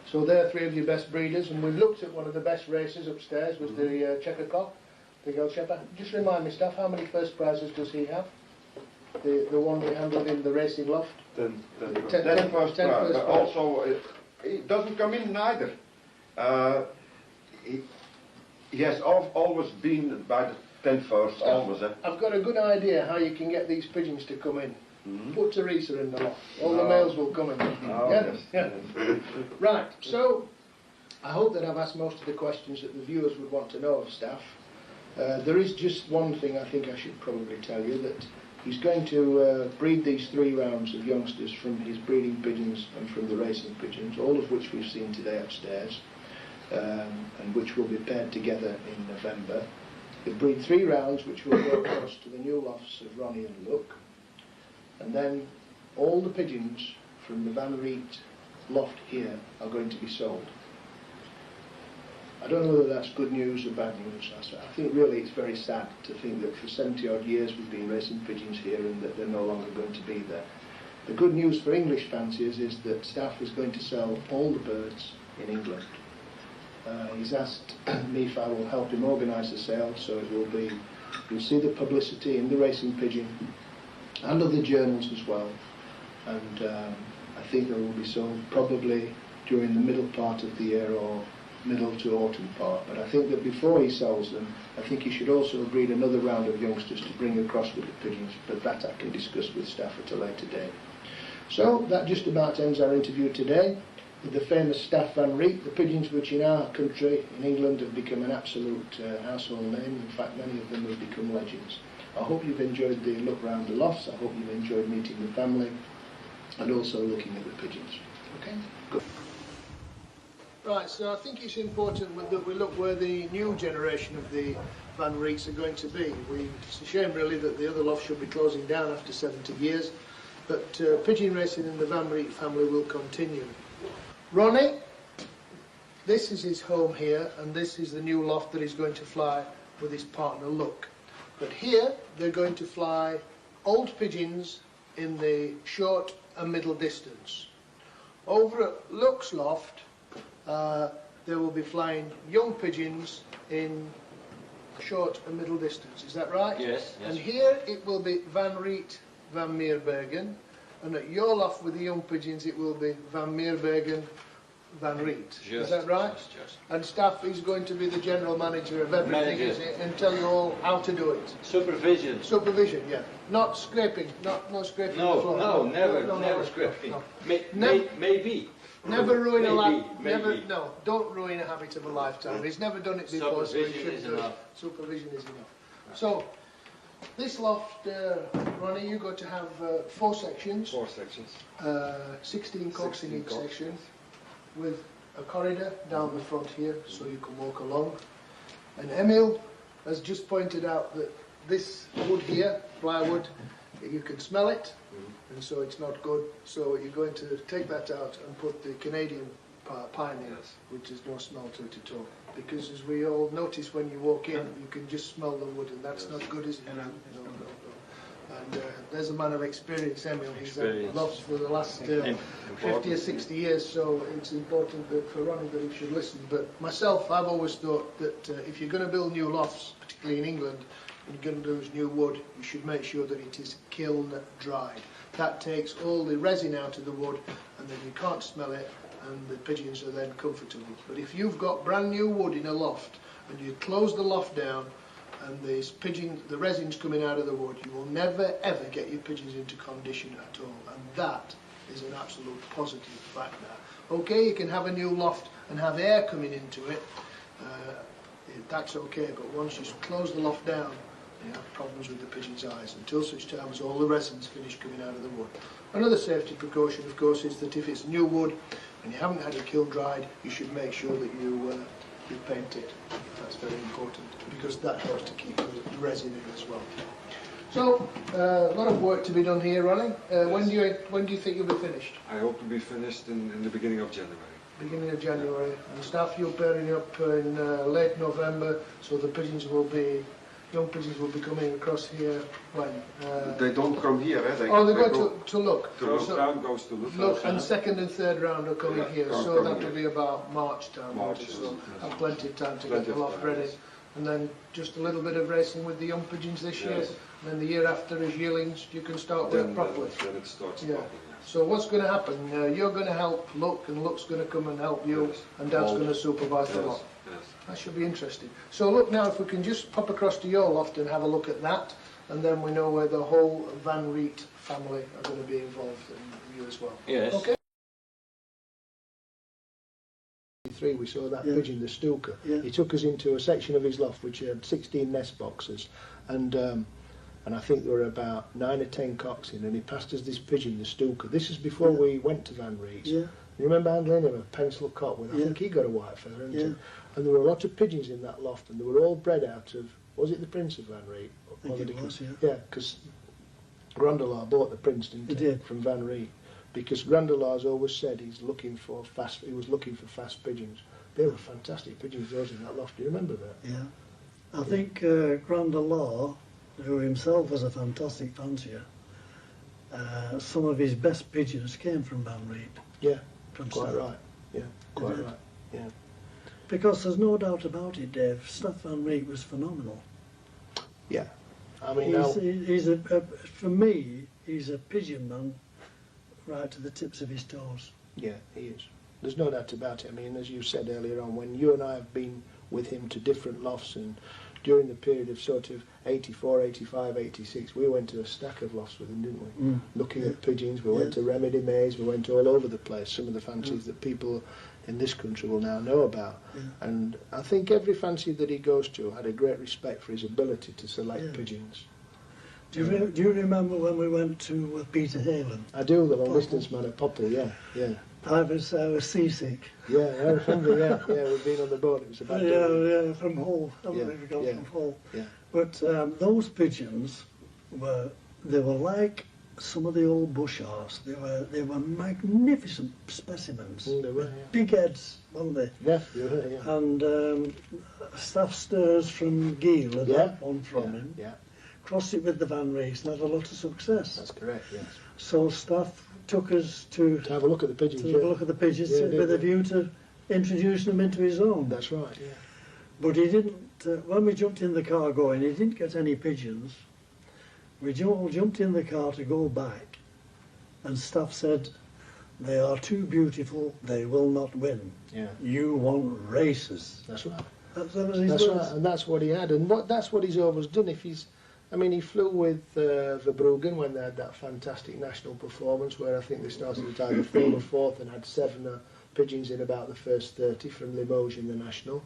So there are 3 of your best breeders, and we've looked at one of the best races upstairs, was the checker cock, the girl shepherd. Just remind me, Staff, how many first prizes does he have? The one we handled in the racing loft? 10 first. Ten- That's first ten prize. first But prize. also, he doesn't come in neither. He has always been by the 10 first, always. I've got a good idea how you can get these pigeons to come in. Put Teresa in the loft. All the Oh. males will come in. Oh, yeah? yes, Yeah. yes. Right, so I hope that I've asked most of the questions that the viewers would want to know of Staff. There is just one thing I think I should probably tell you, that he's going to breed these 3 rounds of youngsters from his breeding pigeons and from the racing pigeons, all of which we've seen today upstairs, and which will be paired together in November. He'll breed 3 rounds which will go across to the new lofts of Ronnie and Look, and then all the pigeons from the Van Reet loft here are going to be sold. I don't know whether that's good news or bad news. I think really it's very sad to think that for 70 odd years we've been racing pigeons here and that they're no longer going to be there. The good news for English fanciers is that Staff is going to sell all the birds in England. He's asked me if I will help him organise the sale, so it will be, you'll see the publicity in the Racing Pigeon and other journals as well, and I think they will be sold probably during the middle part of the year or middle to autumn part. But I think that before he sells them, I think he should also breed another round of youngsters to bring across with the pigeons, but that I can discuss with Staff at a later date. So that just about ends our interview today with the famous Staff Van Reet, the pigeons which in our country, in England, have become an absolute household name. In fact, many of them have become legends. I hope you've enjoyed the look round the lofts. I hope you've enjoyed meeting the family and also looking at the pigeons. Okay, good. Right, so I think it's important that we look where the new generation of the Van Reets are going to be. It's a shame really that the other loft should be closing down after 70 years, but pigeon racing in the Van Reet family will continue. Ronnie, this is his home here, and this is the new loft that he's going to fly with his partner Luke. But here they're going to fly old pigeons in the short and middle distance. Over at Luke's loft, they will be flying young pigeons in short and middle distance. Is that right? Yes. And here it will be Van Reet, Van Meerbergen, and at your loft with the young pigeons it will be Van Meerbergen, Van Reet. Is that right? Just. And Staff is going to be the general manager of everything, is it? And tell you all how to do it. Supervision. Supervision, yeah. Not scraping, no scraping the floor. No, never scraping. No. Maybe. Never ruin a life. Maybe. No, don't ruin a habit of a lifetime. He's never done it before, so he should do it. Supervision is enough. So, this loft, Ronnie, you're going to have 4 sections. 4 sections. 16 cocks in each section, with a corridor down the front here, so you can walk along. And Emil has just pointed out that this wood here, plywood, you can smell it, and so it's not good. So you're going to take that out and put the Canadian pine in, which has no smell to it at all. Because as we all notice when you walk in, you can just smell the wood, and that's not good, is it? No. And there's a man of experience, Emil. He's had lofts for the last 50 or 60 years, so it's important that for Ronnie that he should listen. But myself, I've always thought that if you're going to build new lofts, particularly in England, and you're going to use new wood, you should make sure that it is kiln dried. That takes all the resin out of the wood, and then you can't smell it, and the pigeons are then comfortable. But if you've got brand new wood in a loft, and you close the loft down, and the resin's coming out of the wood, you will never ever get your pigeons into condition at all, and that is an absolute positive factor. Okay, you can have a new loft and have air coming into it, that's okay, but once you close the loft down, you have problems with the pigeon's eyes until such time as all the resin's finished coming out of the wood. Another safety precaution, of course, is that if it's new wood and you haven't had it kiln dried, you should make sure that you paint it. That's very important, because that helps to keep the resin in as well. So, a lot of work to be done here, Ronnie. Yes. When do you think you'll be finished? I hope to be finished in the beginning of January. Beginning of January. And Staff, you're pairing up in late November, so the pigeons will be, young pigeons will be coming across here when? They don't come here, eh? They go to look. First so round goes to look. Look, and second and third round are coming here, so that will here. be about March time. March, So yes. have plenty of time to get the loft ready. And then just a little bit of racing with the young pigeons this year, Yes. and then the year after as yearlings you can start work properly. Then it starts Yeah. properly. So what's going to happen? You're going to help Luke, and Luke's going to come and help you, Yes. and Dad's going to supervise the Yes. lot. Yes. That should be interesting. So look now, if we can just pop across to your loft and have a look at that, and then we know where the whole Van Reet family are going to be involved, and you as well. Yes. Okay. We saw that pigeon, the Stuka. He took us into a section of his loft which had 16 nest boxes, and I think there were about 9 or 10 cocks in, and he passed us this pigeon, the Stuka. This is before we went to Van Reet. You remember handling him, a pencil cock with, I think he got a white feather, and there were a lot of pigeons in that loft, and they were all bred out of, was it the Prince of Van Reet? I think it was, yeah, because Grandelar bought the Prince, didn't he? From Van Reet. Because Grandelar's always said he was looking for fast pigeons. They were fantastic pigeons, those in that loft. Do you remember that? Yeah. I think Grandelar, who himself was a fantastic fancier, some of his best pigeons came from Van Reet. Yeah, quite right. Yeah, quite right. Yeah. Because there's no doubt about it, Dave. Staff Van Reet was phenomenal. Yeah. I mean, for me, he's a pigeon man right to the tips of his toes. Yeah, he is. There's no doubt about it. I mean, as you said earlier on, when you and I have been with him to different lofts and during the period of sort of 84, 85, 86, we went to a stack of lofts with them, didn't we? Looking at pigeons, we went to Remedy Maze, we went all over the place, some of the fancies that people in this country will now know about. And I think every fancy that he goes to had a great respect for his ability to select pigeons. Do you remember when we went to Peter Halen? I do, the long distance man at Popple, yeah. I was seasick. Yeah, I remember, yeah, we've been on the boat, it was about Yeah, from Hull, from Hull. Yeah. But those pigeons were like some of the old Bushars. They were magnificent specimens. They were, Big heads, weren't they? Yeah, they were, yeah. And Staff Stirs from Giel had that one from him. Yeah, Crossed it with the Van Rees and had a lot of success. that's correct, yes. So Staff took us to have a look at the pigeons. have a look at the pigeons with a view to introducing them into his own. That's right, yeah. But he didn't, when we jumped in the car going, he didn't get any pigeons. We all jumped in the car to go back, and Staff said, "They are too beautiful, they will not win. Yeah. You want races." That's right. That was his That's words. right, and that's what he had, and that's what he's always done. If he's, I mean, he flew with Verbruggen when they had that fantastic national performance, where I think they started at either 3rd or 4th and had 7 pigeons in about the first 30 from Limoges in the national.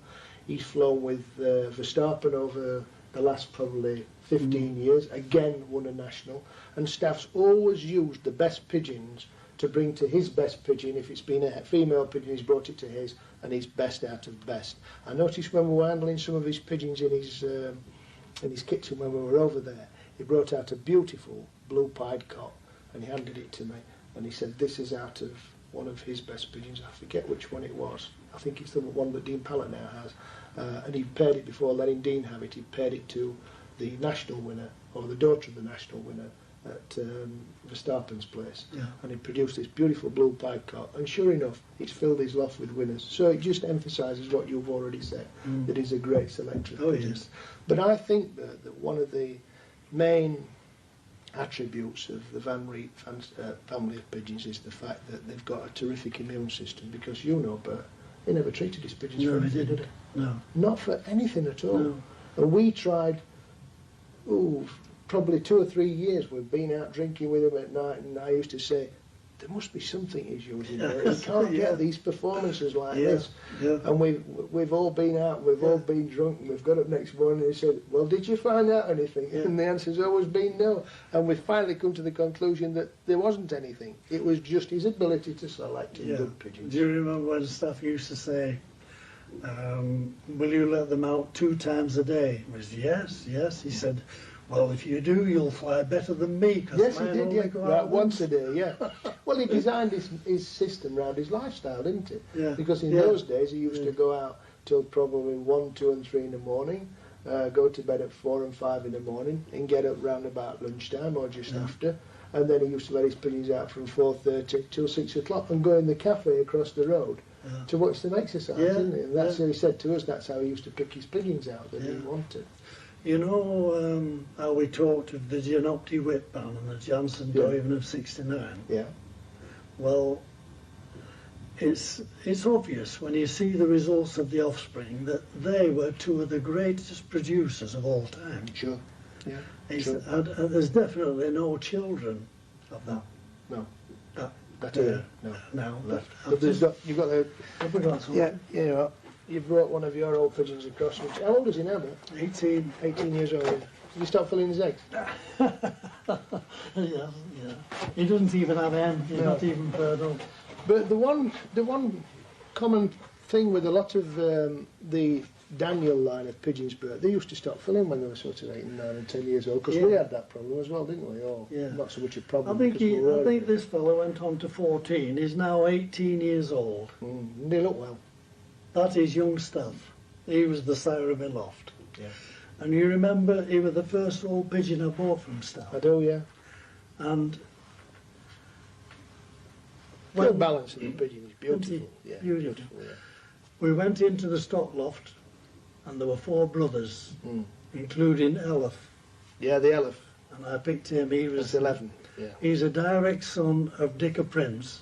He's flown with Verstappen over the last probably 15 years, again won a national, and Staff's always used the best pigeons to bring to his best pigeon. If it's been a female pigeon, he's brought it to his, and he's best out of best. I noticed when we were handling some of his pigeons in his kitchen when we were over there, he brought out a beautiful blue pied cock, and he handed it to me, and he said, "This is out of one of his best pigeons." I forget which one it was. I think it's the one that Dean Pallett now has. And he paired it before letting Dean have it. He paired it to the national winner, or the daughter of the national winner, at Verstappen's place. Yeah. And he produced this beautiful blue pied cock. And sure enough, he's filled his loft with winners. So it just emphasises what you've already said, that he's a great selector of pigeons. Yes. But I think that one of the main attributes of the Van Reet family of pigeons is the fact that they've got a terrific immune system, because Bert, he never treated his pigeons for anything, did he? No. Not for anything at all. No. And we tried, probably 2 or 3 years we've been out drinking with him at night, and I used to say, there must be something he's using there. He can't get these performances like this. Yeah. And we've all been out, we've all been drunk, and we've got up next morning and he said, "Well, did you find out anything?" Yeah. And the answer's always been no. And we've finally come to the conclusion that there wasn't anything. It was just his ability to select good pigeons. Do you remember when Staff used to say, "Will you let them out 2 times a day?" It was yes. He said, "Well, if you do, you'll fly better than me." Yes, he did, yeah. Right, once a day, yeah. Well, he designed his system around his lifestyle, didn't he? Yeah. Because in those days, he used to go out till probably 1, 2 and 3 in the morning, go to bed at 4 and 5 in the morning, and get up round about lunchtime or just after. And then he used to let his pigeons out from 4:30 till 6 o'clock and go in the cafe across the road to watch them exercise, didn't he? And that's how he said to us, that's how he used to pick his pigeons out that he wanted. You know how we talked of the Gianotti whip ban and the Janssen Doiven of 69? Yeah. Well, it's obvious when you see the results of the offspring that they were 2 of the greatest producers of all time. Sure. Yeah. And there's definitely no children of that. No. No. No. But there's you've got the... Have we got some? Yeah, you know, you brought one of your old pigeons across. Which, how old is he now, Bert? 18. 18 years old. Did you start filling his eggs? Yeah. He doesn't even have hen. He's not even paired up. But the one common thing with a lot of the Daniel line of pigeons, Bert, they used to stop filling when they were sort of 8 and 9 and 10 years old, because we had that problem as well, didn't we? Or not so much a problem. I think this fellow went on to 14. He's now 18 years old. They look well. That is young Stuff. He was the sire of my loft. Yeah. And you remember he was the first old pigeon I bought from Stuff. I do, yeah. And Well balanced in the pigeon is beautiful. Yeah, Beautiful. yeah. We went into the stock loft, and there were 4 brothers, including Elif. Yeah, the Elif. And I picked him. He was That's 11. Yeah. He's a direct son of Dicker Prince,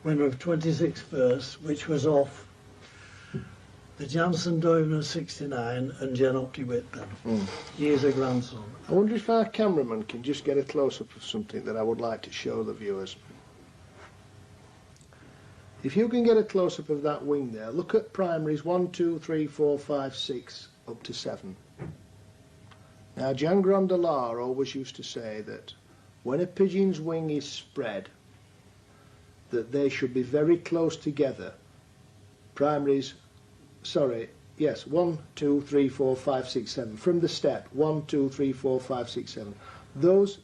winner of 26 first, which was off The Jansen Doivner 69 and Jen Opti-Whitpen. He is a grandson. I wonder if our cameraman can just get a close-up of something that I would like to show the viewers. If you can get a close-up of that wing there, look at primaries 1, 2, 3, 4, 5, 6, up to 7. Now, Jan Grondelar always used to say that when a pigeon's wing is spread, that they should be very close together. Primaries, sorry, yes, 1, 2, 3, 4, 5, 6, 7. From the step, 1, 2, 3, 4, 5, 6, 7. Those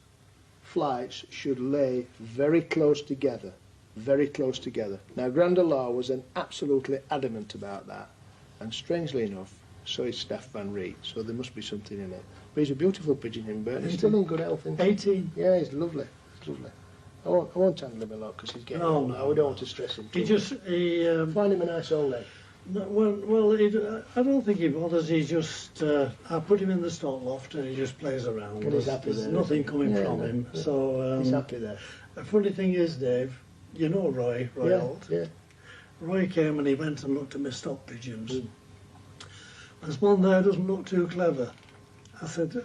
flights should lay very close together, very close together. Now, Grondelar was absolutely adamant about that, and strangely enough, so is Steph Van Reet, so there must be something in it. But he's a beautiful pigeon in Burton. He's still in good health, isn't he? 18. Yeah, he's lovely. He's lovely. I won't handle him a lot because he's getting old now. We don't want to stress him. He Find him a nice old leg. no, well, I don't think he bothers. He just, I put him in the stock loft and he just plays around. And he's happy There's there, nothing isn't he? coming from him. Yeah. So He's happy there. the funny thing is, Dave, you know Roy Yeah, Holt. yeah. Roy came and he went and looked at my stock pigeons. There's one there doesn't look too clever. I said,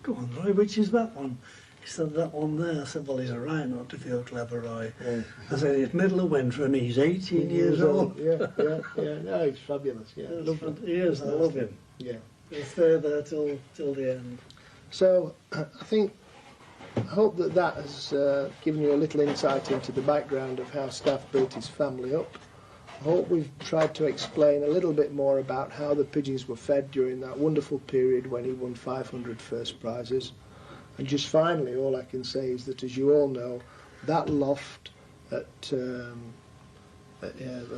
go on, Roy, which is that one? He said, that one there. I said, well, he's a right not to feel clever, Roy. Yeah. I said, it's middle of winter and he's 18 years old. Yeah, yeah, yeah. No, he's fabulous. Yeah, He is, I love him. Yeah. He'll stay there till the end. So I hope that has given you a little insight into the background of how Staff built his family up. I hope we've tried to explain a little bit more about how the pigeons were fed during that wonderful period when he won 500 first prizes. And just finally, all I can say is that, as you all know, that loft of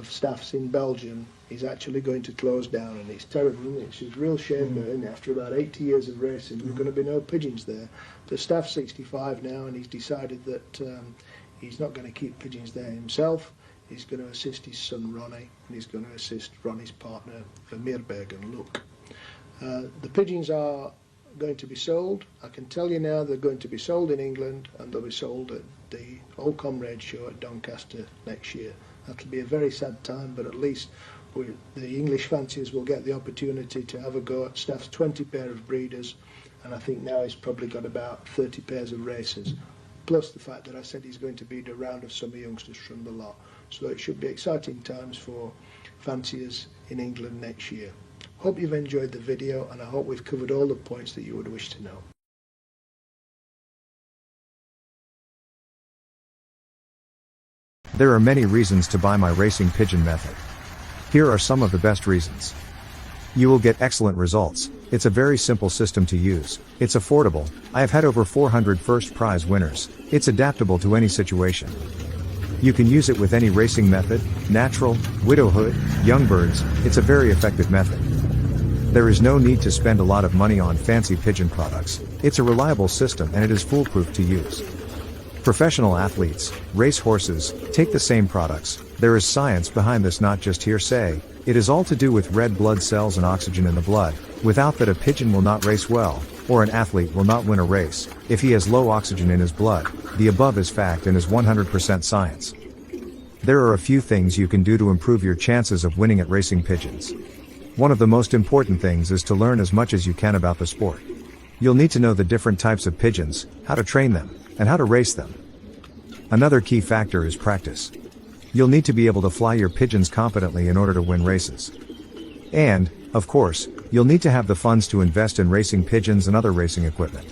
Staff's in Belgium is actually going to close down, and it's terrible, isn't it? It's a real shame that, isn't it? After about 80 years of racing, there's going to be no pigeons there. The Staff's 65 now, and he's decided that he's not going to keep pigeons there himself. He's going to assist his son Ronnie, and he's going to assist Ronnie's partner Meerberg and Luke. The pigeons are going to be sold. I can tell you now they're going to be sold in England, and they'll be sold at the Old Comrade Show at Doncaster next year. That'll be a very sad time, but at least the English fanciers will get the opportunity to have a go at Staff's 20 pair of breeders, and I think now he's probably got about 30 pairs of racers, plus the fact that I said he's going to breed a round of summer youngsters from the lot. So it should be exciting times for fanciers in England next year. Hope you've enjoyed the video, and I hope we've covered all the points that you would wish to know. There are many reasons to buy my racing pigeon method. Here are some of the best reasons. You will get excellent results. It's a very simple system to use. It's affordable. I have had over 400 first prize winners. It's adaptable to any situation. You can use it with any racing method, natural, widowhood, young birds. It's a very effective method. There is no need to spend a lot of money on fancy pigeon products. It's a reliable system and it is foolproof to use. Professional athletes, race horses, take the same products. There is science behind this, not just hearsay. It is all to do with red blood cells and oxygen in the blood. Without that, a pigeon will not race well, or an athlete will not win a race, if he has low oxygen in his blood. The above is fact and is 100% science. There are a few things you can do to improve your chances of winning at racing pigeons. One of the most important things is to learn as much as you can about the sport. You'll need to know the different types of pigeons, how to train them, and how to race them. Another key factor is practice. You'll need to be able to fly your pigeons competently in order to win races. And, of course, you'll need to have the funds to invest in racing pigeons and other racing equipment.